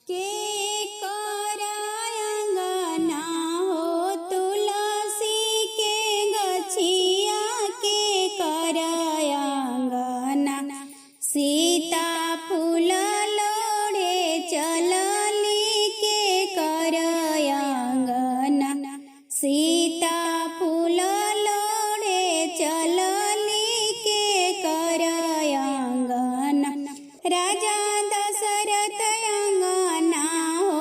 के करायंगना हो तुलसी के गछिया के करायंगना सीता फूल लोढ़े चलली के करायंगना सीता फूल लोढ़े चलली के करायंगना राजा दशरथ अंगना हो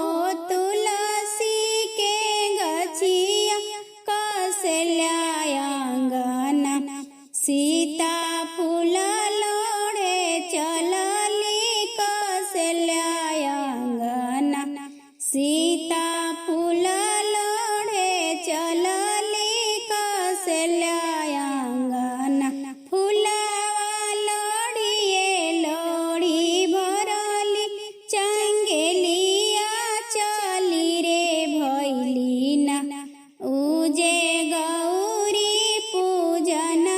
तुलसी के गछिया कौशल्यायंगना सीता फूल लोढ़े चलली कौशल्यायंगना सीता फूल लोढ़े चलली कौशल्यायंगना फूलवा लोढ़िए लोढ़ी भरली चंगेलिया चली रे भैलीना उजे गौरी पूजना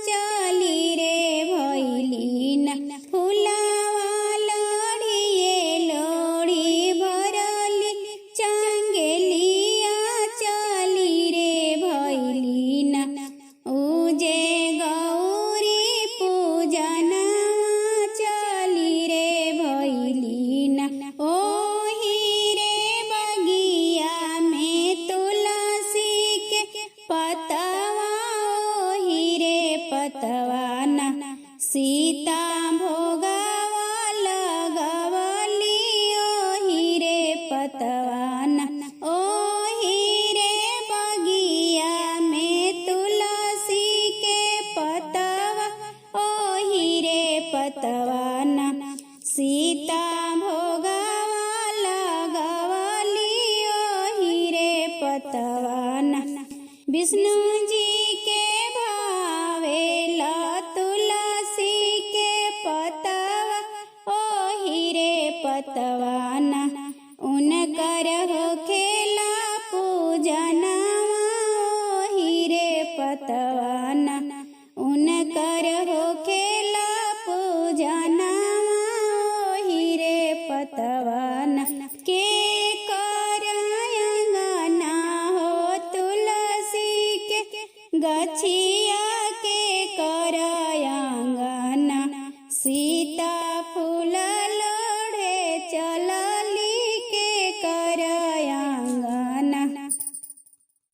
चली रे भैलीना फूलवा लोढ़िए लोढ़ी भरली चंगेलिया चली रे भैलीना उजे गौरी पूजना चली रे भैलीना ओही रे बगिया में तुलसी के पतवा ओही रे पतवाना सीता भोगवा लगवली ओही रे पतवाना ओही रे बगिया में तुलसी के पतवा ओही रे पतवाना सीता भोगवा लगवली ओही रे पतवाना विष्णु जी के भावेला तुलसी के पतवा ओही रे पतवाना उनकर होखेला पूजना ओही रे पतवाना उनकर होखेला पूजना ओही रे पतवाना के करायंगना हो तुलसी के गछिया